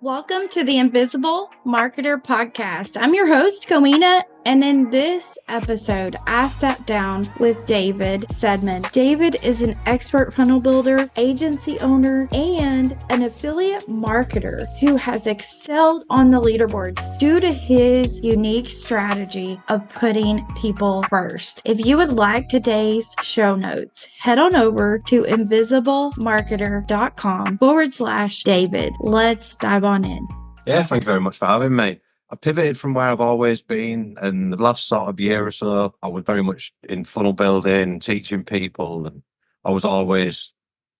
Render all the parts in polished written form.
Welcome to the Invisible Marketer Podcast. I'm your host, Kalina, and in this episode, I sat down with David Sedman. David is an expert funnel builder, agency owner, and an affiliate marketer who has excelled on the leaderboards due to his unique strategy of putting people first. If you would like today's show notes, head on over to invisiblemarketer.com/David. Let's dive on in. Yeah, thank you very much for having me. I pivoted from where I've always been, and the last sort of year or so, I was very much in funnel building, teaching people, and I was always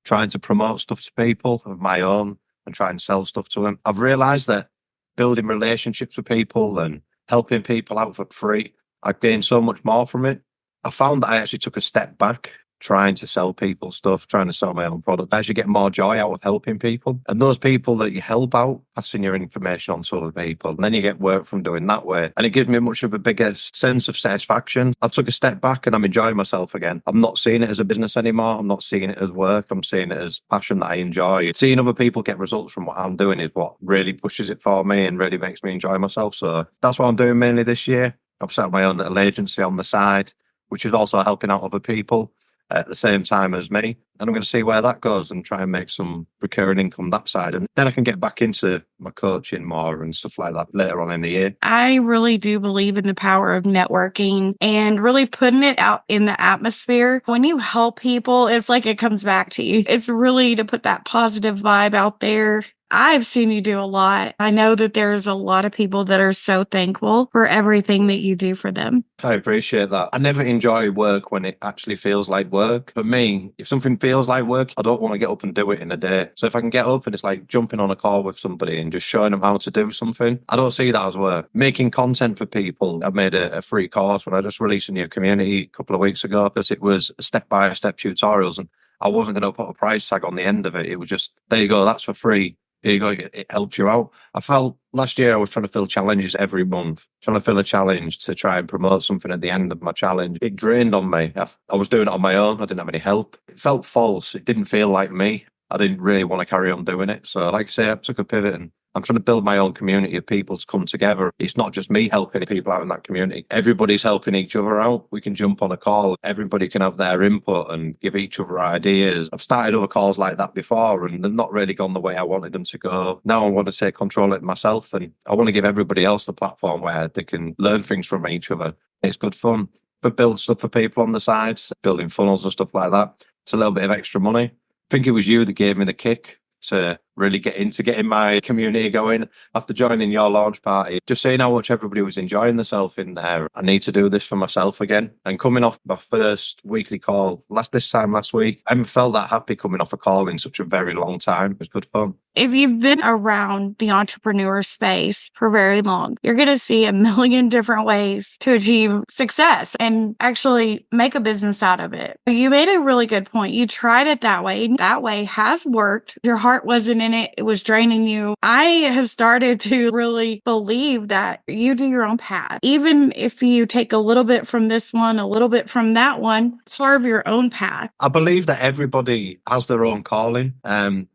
trying to promote stuff to people of my own and try and sell stuff to them. I've realised that building relationships with people and helping people out for free, I gained so much more from it. I found that I actually took a step back trying to sell people stuff, trying to sell my own product. I actually get more joy out of helping people. And those people that you help out, passing your information on to other people. And then you get work from doing that way. And it gives me much of a bigger sense of satisfaction. I took a step back and I'm enjoying myself again. I'm not seeing it as a business anymore. I'm not seeing it as work. I'm seeing it as passion that I enjoy. Seeing other people get results from what I'm doing is what really pushes it for me and really makes me enjoy myself. So that's what I'm doing mainly this year. I've set up my own little agency on the side, which is also helping out other people at the same time as me. And I'm going to see where that goes and try and make some recurring income that side. And then I can get back into my coaching more and stuff like that later on in the year. I really do believe in the power of networking and really putting it out in the atmosphere. When you help people, it's like it comes back to you. It's really to put that positive vibe out there. I've seen you do a lot. I know that there's a lot of people that are so thankful for everything that you do for them. I appreciate that. I never enjoy work when it actually feels like work. For me, if something feels like work, I don't want to get up and do it in a day. So if I can get up and it's like jumping on a call with somebody and just showing them how to do something, I don't see that as work. Making content for people, I made a free course when I just released a new community a couple of weeks ago because it was step-by-step tutorials and I wasn't going to put a price tag on the end of it. It was just, there you go, that's for free. Here you go, it helped you out. I felt last year I was trying to fill challenges every month, trying to fill a challenge to try and promote something at the end of my challenge. It drained on me. I was doing it on my own. I didn't have any help. It felt false. It didn't feel like me. I didn't really want to carry on doing it. So like I say, I took a pivot and I'm trying to build my own community of people to come together. It's not just me helping people out in that community. Everybody's helping each other out. We can jump on a call. Everybody can have their input and give each other ideas. I've started other calls like that before and they've not really gone the way I wanted them to go. Now I want to take control of it myself and I want to give everybody else the platform where they can learn things from each other. It's good fun. But build stuff for people on the side, building funnels and stuff like that. It's a little bit of extra money. I think it was you that gave me the kick to really get into getting my community going after joining your launch party. Just seeing how much everybody was enjoying themselves in there. I need to do this for myself again. And coming off my first weekly call this time last week, I haven't felt that happy coming off a call in such a very long time. It was good fun. If you've been around the entrepreneur space for very long, you're going to see a million different ways to achieve success and actually make a business out of it. You made a really good point. You tried it that way. That way has worked. Your heart wasn't in it. It was draining you. I have started to really believe that you do your own path. Even if you take a little bit from this one, a little bit from that one, carve your own path. I believe that everybody has their own calling.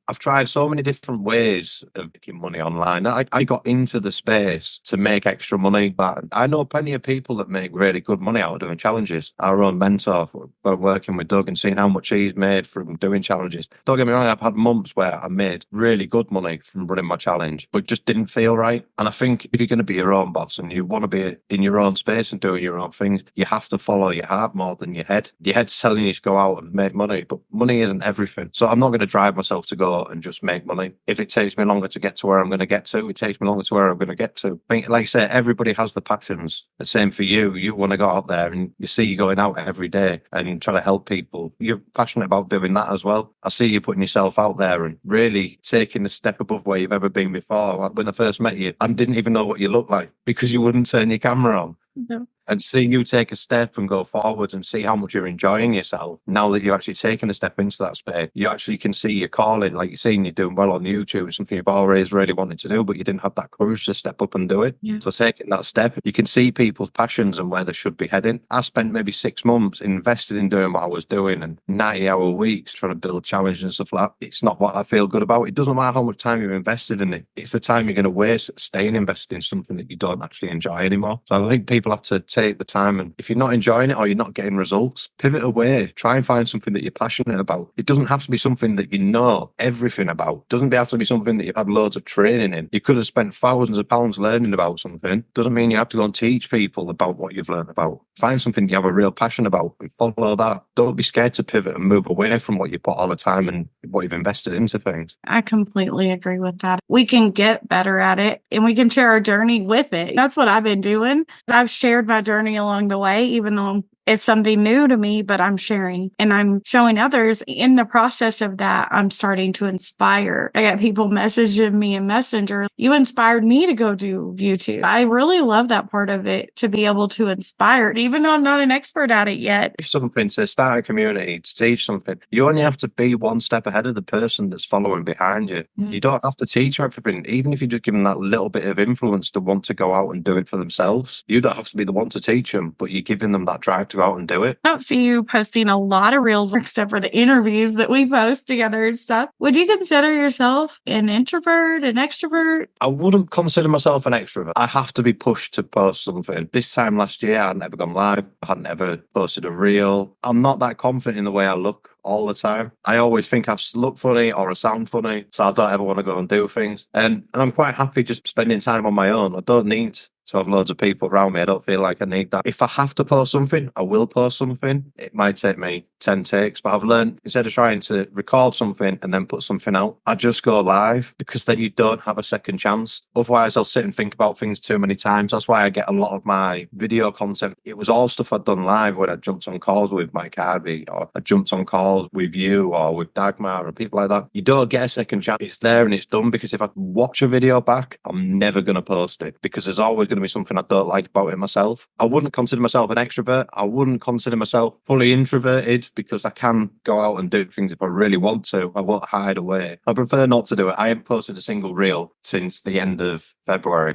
I've tried so many different ways of making money online. I got into the space to make extra money, but I know plenty of people that make really good money out of doing challenges. Our own mentor, working with Doug and seeing how much he's made from doing challenges. Don't get me wrong, I've had months where I made really good money from running my challenge, but just didn't feel right. And I think if you're going to be your own boss and you want to be in your own space and doing your own things, you have to follow your heart more than your head. Your head's telling you to go out and make money, but money isn't everything. So I'm not going to drive myself to go and just make money. If it takes me longer to get to where I'm going to get to, it takes me longer to where I'm going to get to. Like I say, everybody has the patterns. The same for you. You want to go out there and you see you going out every day and trying to help people. You're passionate about doing that as well. I see you putting yourself out there and really taking a step above where you've ever been before. Like when I first met you, I didn't even know what you looked like because you wouldn't turn your camera on. No. and seeing you take a step and go forwards and see how much you're enjoying yourself now that you're actually taking a step into that space. You actually can see your calling, like you're seeing you're doing well on YouTube, something you've always really wanted to do, but you didn't have that courage to step up and do it. Yeah. So taking that step, you can see people's passions and where they should be heading. I spent maybe 6 months invested in doing what I was doing and 90-hour weeks trying to build challenges and stuff like that. It's not what I feel good about. It doesn't matter how much time you've invested in it. It's the time you're going to waste staying invested in something that you don't actually enjoy anymore. So I think people have to take the time, and if you're not enjoying it or you're not getting results, pivot away. Try and find something that you're passionate about. It doesn't have to be something that you know everything about. It doesn't have to be something that you've had loads of training in. You could have spent thousands of pounds learning about something. Doesn't mean you have to go and teach people about what you've learned about. Find something you have a real passion about and follow that. Don't be scared to pivot and move away from what you put all the time and what you've invested into things. I completely agree with that. We can get better at it and we can share our journey with it. That's what I've been doing. I've shared my journey along the way, even though it's something new to me, but I'm sharing and I'm showing others. In the process of that, I'm starting to inspire. I got people messaging me in Messenger. You inspired me to go do YouTube. I really love that part of it, to be able to inspire, even though I'm not an expert at it yet. If something to start a community, to teach something, you only have to be one step ahead of the person that's following behind you. Mm. You don't have to teach everything. Even if you just give them that little bit of influence to want to go out and do it for themselves, you don't have to be the one to teach them, but you're giving them that drive to go out and do it. I don't see you posting a lot of reels except for the interviews that we post together and stuff. Would you consider yourself an introvert, an extrovert? I wouldn't consider myself an extrovert. I have to be pushed to post something. This time last year, I had never gone live. I had never posted a reel. I'm not that confident in the way I look all the time. I always think I look funny or I sound funny, so I don't ever want to go and do things. And I'm quite happy just spending time on my own. I don't need to have loads of people around me. I don't feel like I need that. If I have to post something, I will post something. It might take me 10 takes, but I've learned, instead of trying to record something and then put something out, I just go live, because then you don't have a second chance. Otherwise, I'll sit and think about things too many times. That's why I get a lot of my video content. It was all stuff I'd done live when I jumped on calls with Mike Harvey, or I jumped on calls with you or with Dagmar and people like that. You don't get a second chance. It's there and it's done, because if I watch a video back, I'm never going to post it, because there's always going to be something I don't like about it myself. I wouldn't consider myself an extrovert. I wouldn't consider myself fully introverted, because I can go out and do things if I really want to. I won't hide away. I prefer not to do it. I haven't posted a single reel since the end of February.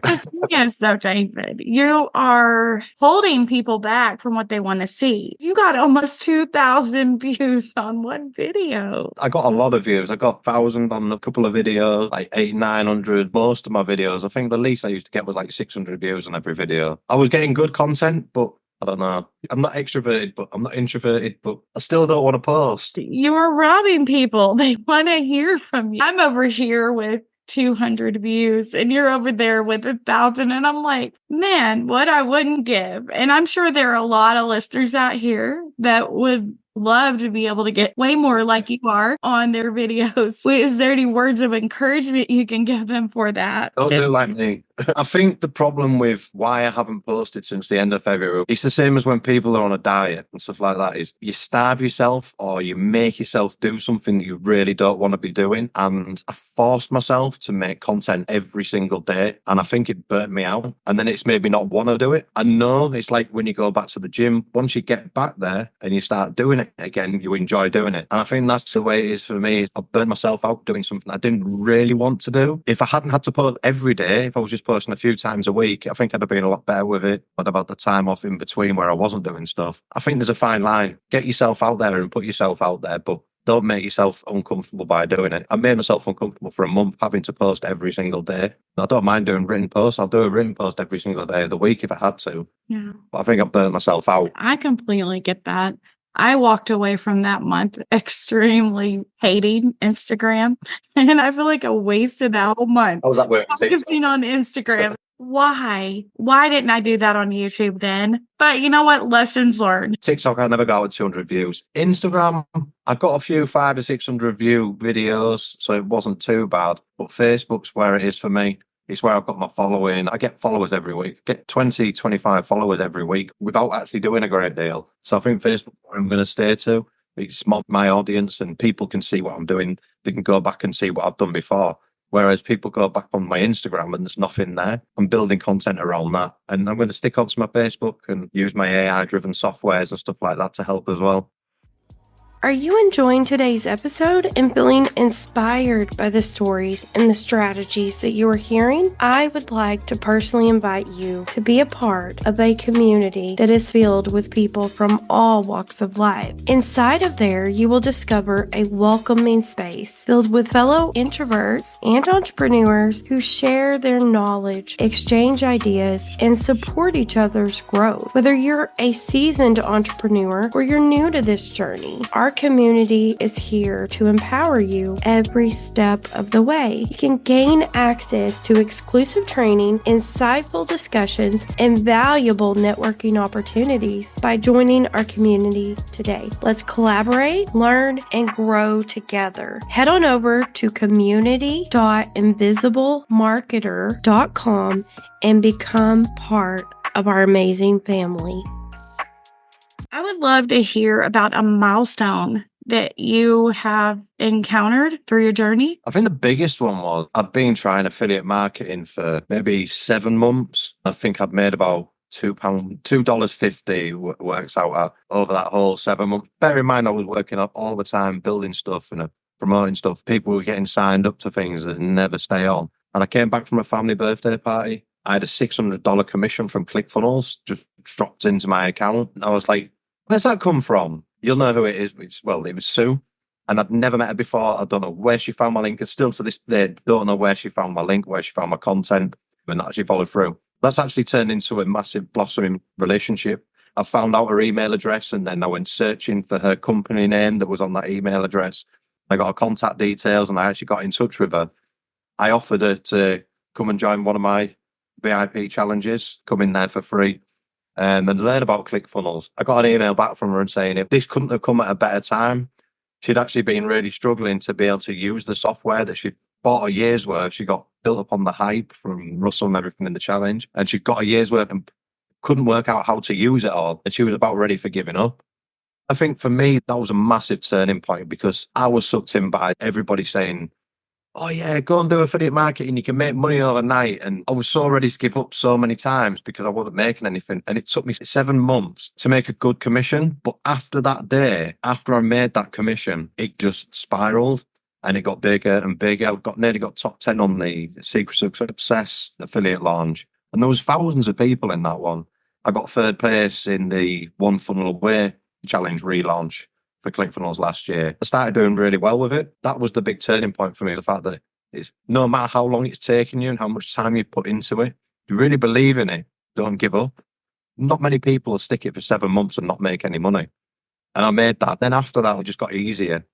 Yes, though, David, you are holding people back from what they want to see. You got almost 2,000 views on one video. I got a lot of views. I got 1,000 on a couple of videos, like 800-900. Most of my videos, I think the least I used to get was like 600 views on every video. I was getting good content, but I don't know. I'm not extroverted, but I'm not introverted, but I still don't want to post. You are robbing people. They want to hear from you. I'm over here with 200 views and you're over there with 1,000. And I'm like, man, what I wouldn't give. And I'm sure there are a lot of listeners out here that would love to be able to get way more like you are on their videos. Is there any words of encouragement you can give them for that? Don't do like me. I think the problem with why I haven't posted since the end of February, it's the same as when people are on a diet and stuff like that, is you starve yourself or you make yourself do something that you really don't want to be doing. And I forced myself to make content every single day, and I think it burnt me out. And then it's made me not want to do it. I know it's like when you go back to the gym, once you get back there and you start doing it again, you enjoy doing it. And I think that's the way it is for me. I burnt myself out doing something I didn't really want to do. If I hadn't had to post every day, if I was just posting a few times a week, I think I'd have been a lot better with it. I'd have had the time off in between where I wasn't doing stuff. I think there's a fine line. Get yourself out there and put yourself out there, but don't make yourself uncomfortable by doing it. I made myself uncomfortable for a month having to post every single day. I don't mind doing written posts. I'll do a written post every single day of the week if I had to. Yeah. But I think I burnt myself out. I completely get that. I walked away from that month extremely hating Instagram, and I feel like I wasted that whole month How was that working? focusing on Instagram. Why? Why didn't I do that on YouTube then? But you know what? Lessons learned. TikTok, I never got 200 views. Instagram, I got a few 500 or 600 view videos, so it wasn't too bad. But Facebook's where it is for me. It's where I've got my following. I get followers every week. I get 20, 25 followers every week without actually doing a great deal. So I think Facebook I'm going to stay to. It's my audience and people can see what I'm doing. They can go back and see what I've done before. Whereas people go back on my Instagram and there's nothing there. I'm building content around that. And I'm going to stick onto my Facebook and use my AI-driven softwares and stuff like that to help as well. Are you enjoying today's episode and feeling inspired by the stories and the strategies that you are hearing? I would like to personally invite you to be a part of a community that is filled with people from all walks of life. Inside of there, you will discover a welcoming space filled with fellow introverts and entrepreneurs who share their knowledge, exchange ideas, and support each other's growth. Whether you're a seasoned entrepreneur or you're new to this journey, our community is here to empower you every step of the way. You can gain access to exclusive training, insightful discussions, and valuable networking opportunities by joining our community today. Let's collaborate, learn, and grow together. Head on over to community.invisiblemarketer.com and become part of our amazing family. I would love to hear about a milestone that you have encountered through your journey. I think the biggest one was I'd been trying affiliate marketing for maybe 7 months. I think I'd made about $2.50 works out at over that whole 7 months. Bear in mind, I was working all the time, building stuff and promoting stuff. People were getting signed up to things that never stay on. And I came back from a family birthday party. I had a $600 commission from ClickFunnels just dropped into my account. And I was like, where's that come from? You'll know who it is. It was Sue. And I'd never met her before. I don't know where she found my link. And still to this day, don't know where she found my link, where she found my content, and actually followed through. That's actually turned into a massive blossoming relationship. I found out her email address and then I went searching for her company name that was on that email address. I got her contact details and I actually got in touch with her. I offered her to come and join one of my VIP challenges, come in there for free and learn about ClickFunnels. I got an email back from her and saying if this couldn't have come at a better time. She'd actually been really struggling to be able to use the software that she'd bought a year's worth. She got built up on the hype from Russell and everything in the challenge. And she got a year's worth and couldn't work out how to use it all. And she was about ready for giving up. I think for me, that was a massive turning point because I was sucked in by everybody saying, oh yeah, go and do affiliate marketing. You can make money overnight. And I was so ready to give up so many times because I wasn't making anything. And it took me 7 months to make a good commission. But after that day, after I made that commission, it just spiraled and it got bigger and bigger. I nearly got top 10 on the Secrets of Success affiliate launch. And there was thousands of people in that one. I got third place in the One Funnel Away challenge relaunch for ClickFunnels last year. I started doing really well with it. That was the big turning point for me. The fact that it's no matter how long it's taken you and how much time you put into it, you really believe in it, don't give up. Not many people will stick it for 7 months and not make any money. And I made that. Then after that, it just got easier.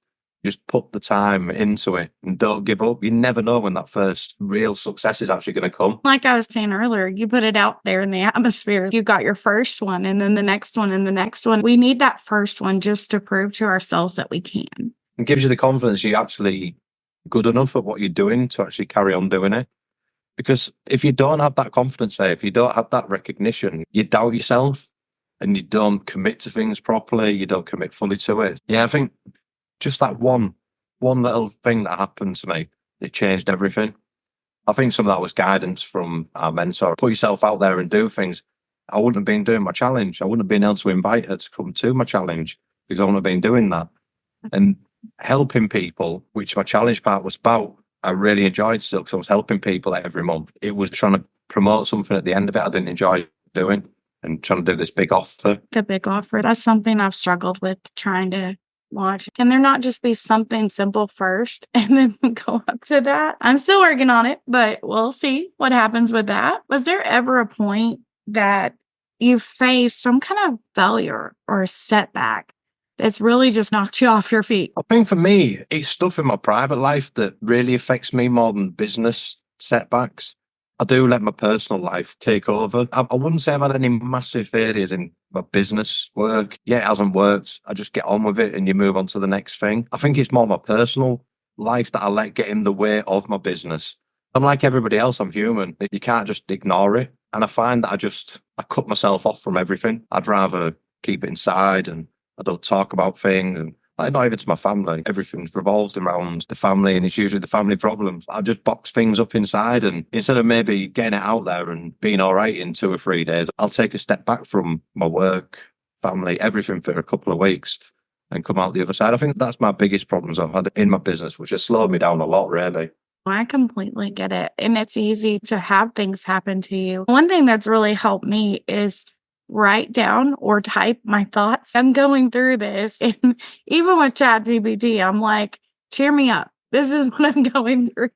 Just put the time into it and don't give up. You never know when that first real success is actually going to come. Like I was saying earlier, you put it out there in the atmosphere. You got your first one and then the next one and the next one. We need that first one just to prove to ourselves that we can. It gives you the confidence you're actually good enough at what you're doing to actually carry on doing it. Because if you don't have that confidence there, if you don't have that recognition, you doubt yourself and you don't commit to things properly. You don't commit fully to it. Yeah, I think just that one little thing that happened to me, it changed everything. I think some of that was guidance from our mentor. Put yourself out there and do things. I wouldn't have been doing my challenge. I wouldn't have been able to invite her to come to my challenge because I wouldn't have been doing that. And helping people, which my challenge part was about, I really enjoyed still because I was helping people every month. It was trying to promote something at the end of it I didn't enjoy doing and trying to do this big offer. The big offer, that's something I've struggled with trying to launch. Can there not just be something simple first and then go up to that? I'm still working on it, but we'll see what happens with that. Was there ever a point that you faced some kind of failure or a setback that's really just knocked you off your feet? I think for me, it's stuff in my private life that really affects me more than business setbacks. I do let my personal life take over. I wouldn't say I've had any massive failures in my business work. Yeah, it hasn't worked. I just get on with it and you move on to the next thing. I think it's more my personal life that I let get in the way of my business. I'm like everybody else, I'm human. You can't just ignore it. And I find that I cut myself off from everything. I'd rather keep it inside and I don't talk about things and Like, not even to my family. Everything's revolves around the family, and it's usually the family problems. I just box things up inside, and instead of maybe getting it out there and being all right in 2 or 3 days, I'll take a step back from my work, family, everything for a couple of weeks and come out the other side. I think that's my biggest problems I've had in my business, which has slowed me down a lot, really. I completely get it. And it's easy to have things happen to you. One thing that's really helped me is write down or type my thoughts. I'm going through this. And even with ChatGPT, I'm like, cheer me up. This is what I'm going through.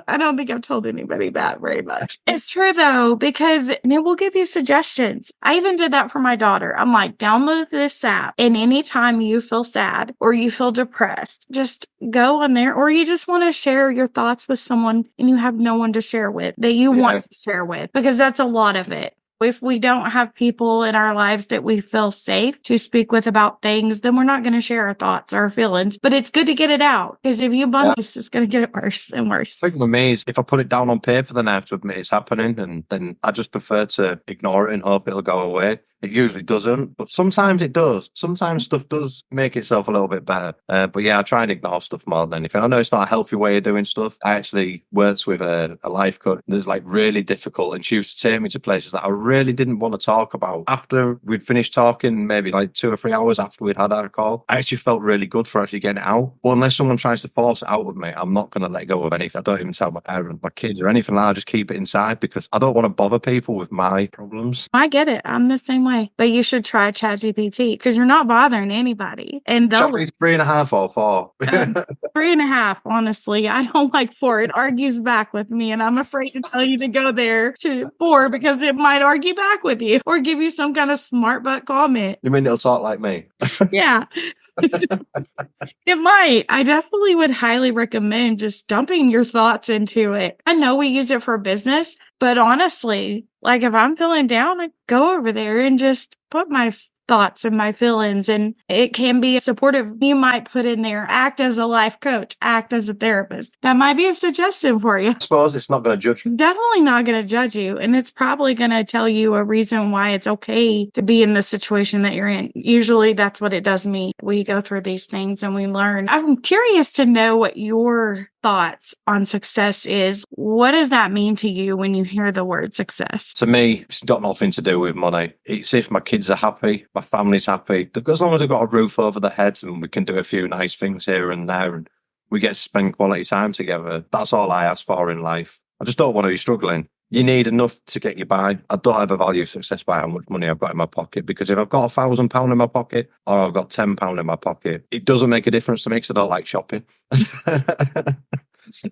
I don't think I've told anybody that very much. It's true though, because it will give you suggestions. I even did that for my daughter. I'm like, download this app, and anytime you feel sad or you feel depressed, just go on there, or you just want to share your thoughts with someone and you have no one to share with that you want to share with, because that's a lot of it. If we don't have people in our lives that we feel safe to speak with about things, then we're not going to share our thoughts, our feelings. But it's good to get it out, because if you bump this, it's going to get worse and worse. The thing with me is, if I put it down on paper, then I have to admit it's happening, and then I just prefer to ignore it and hope it'll go away. It usually doesn't, but sometimes it does. Sometimes stuff does make itself a little bit better. But yeah, I try and ignore stuff more than anything. I know it's not a healthy way of doing stuff. I actually worked with a life coach that's like really difficult, and she used to take me to places that I really didn't want to talk about. After we'd finished talking, maybe like 2 or 3 hours after we'd had our call, I actually felt really good for actually getting it out. But unless someone tries to force it out of me, I'm not going to let go of anything. I don't even tell my parents, my kids, or anything like that. I just keep it inside, because I don't want to bother people with my problems. I get it. I'm the same way. But you should try ChatGPT, because you're not bothering anybody. And they'll 3.5 or 4. 3.5, honestly. I don't like 4. It argues back with me, and I'm afraid to tell you to go there to 4, because it might argue back with you or give you some kind of smart butt comment. You mean it'll talk like me? Yeah. It might. I definitely would highly recommend just dumping your thoughts into it. I know we use it for business, but honestly, like if I'm feeling down, I go over there and just put my thoughts and my feelings, and it can be supportive. You might put in there, act as a life coach, act as a therapist. That might be a suggestion for you. I suppose it's not going to judge you. Definitely not going to judge you. And it's probably going to tell you a reason why it's okay to be in the situation that you're in. Usually that's what it does me. We go through these things and we learn. I'm curious to know what your thoughts on success is. What does that mean to you when you hear the word success? To me, it's got nothing to do with money. It's if my kids are happy, my family's happy. As long as they've got a roof over their heads and we can do a few nice things here and there, and we get to spend quality time together, that's all I ask for in life. I just don't want to be struggling. You need enough to get you by. I don't ever value success by how much money I've got in my pocket, because if I've got £1,000 in my pocket or I've got £10 in my pocket, it doesn't make a difference to me, because I don't like shopping.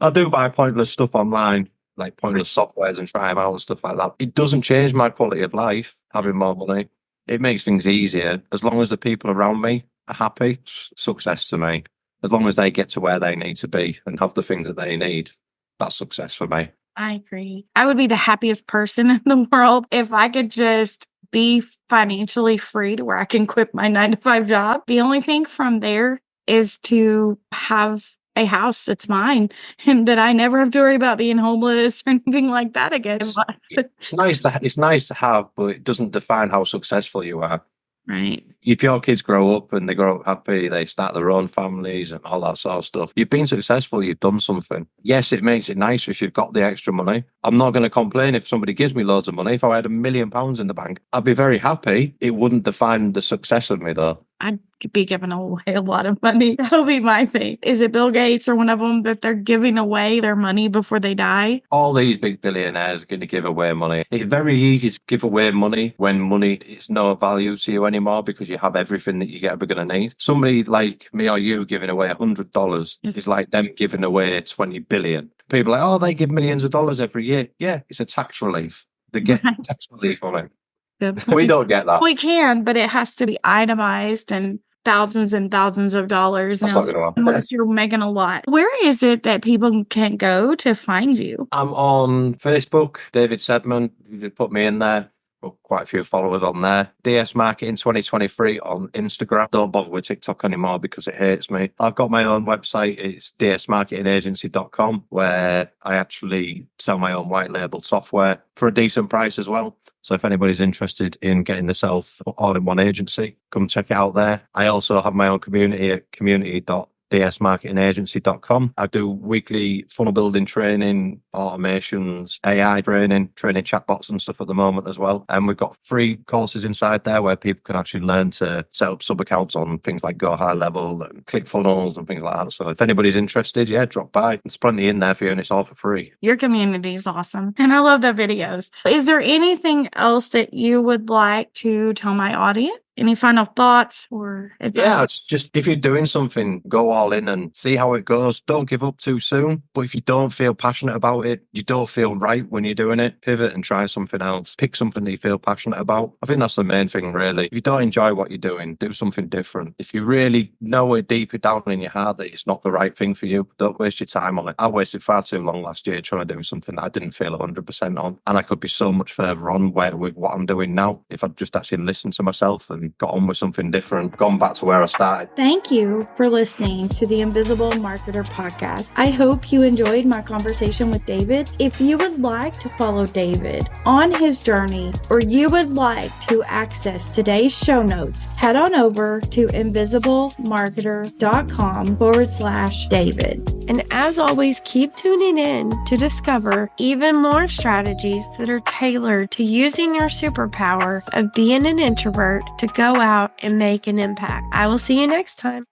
I do buy pointless stuff online, like pointless softwares, and try them out and stuff like that. It doesn't change my quality of life, having more money. It makes things easier. As long as the people around me are happy, success to me. As long as they get to where they need to be and have the things that they need, that's success for me. I agree. I would be the happiest person in the world if I could just be financially free to where I can quit my 9-to-5 job. The only thing from there is to have a house that's mine, and that I never have to worry about being homeless or anything like that again. It's nice to have, but it doesn't define how successful you are. Right. If your kids grow up and they grow up happy, they start their own families and all that sort of stuff, you've been successful, you've done something. Yes, it makes it nicer if you've got the extra money. I'm not going to complain if somebody gives me loads of money. If I had £1 million in the bank, I'd be very happy. It wouldn't define the success of me, though. I'd be giving away a lot of money. That'll be my thing. Is it Bill Gates or one of them that they're giving away their money before they die? All these big billionaires are going to give away money. It's very easy to give away money when money is no value to you anymore, because you have everything that you're ever going to need. Somebody like me or you giving away $100 is like them giving away 20 billion. People are like, oh, they give millions of dollars every year. Yeah, it's a tax relief. They get tax relief on it. We don't get that. We can, but it has to be itemized and thousands of dollars. That's now, not going to happen. unless you're making a lot. Where is it that people can go to find you? I'm on Facebook, David Sedman. You just put me in there. Got quite a few followers on there. DS Marketing 2023 on Instagram. Don't bother with TikTok anymore because it hates me. I've got my own website. It's dsmarketingagency.com, where I actually sell my own white label software for a decent price as well. So if anybody's interested in getting themselves all in one agency, come check it out there. I also have my own community at community.dsmarketingagency.com. I do weekly funnel building training, automations, AI training chatbots and stuff at the moment as well. And we've got free courses inside there where people can actually learn to set up sub accounts on things like Go High Level and ClickFunnels and things like that. So if anybody's interested, drop by. There's plenty in there for you and it's all for free. Your community is awesome. And I love the videos. Is there anything else that you would like to tell my audience? Any final thoughts or advice? Yeah, it's just if you're doing something, go all in and see how it goes. Don't give up too soon. But if you don't feel passionate about it, you don't feel right when you're doing it, pivot and try something else. Pick something that you feel passionate about. I think that's the main thing, really. If you don't enjoy what you're doing, do something different. If you really know it deep down in your heart that it's not the right thing for you, don't waste your time on it. I wasted far too long last year trying to do something that I didn't feel 100% on. And I could be so much further on with what I'm doing now if I'd just actually listened to myself and got on with something different, gone back to where I started. Thank you for listening to the Invisible Marketer Podcast. I hope you enjoyed my conversation with David. If you would like to follow David on his journey, or you would like to access today's show notes, head on over to invisiblemarketer.com/David. And as always, keep tuning in to discover even more strategies that are tailored to using your superpower of being an introvert to go out and make an impact. I will see you next time.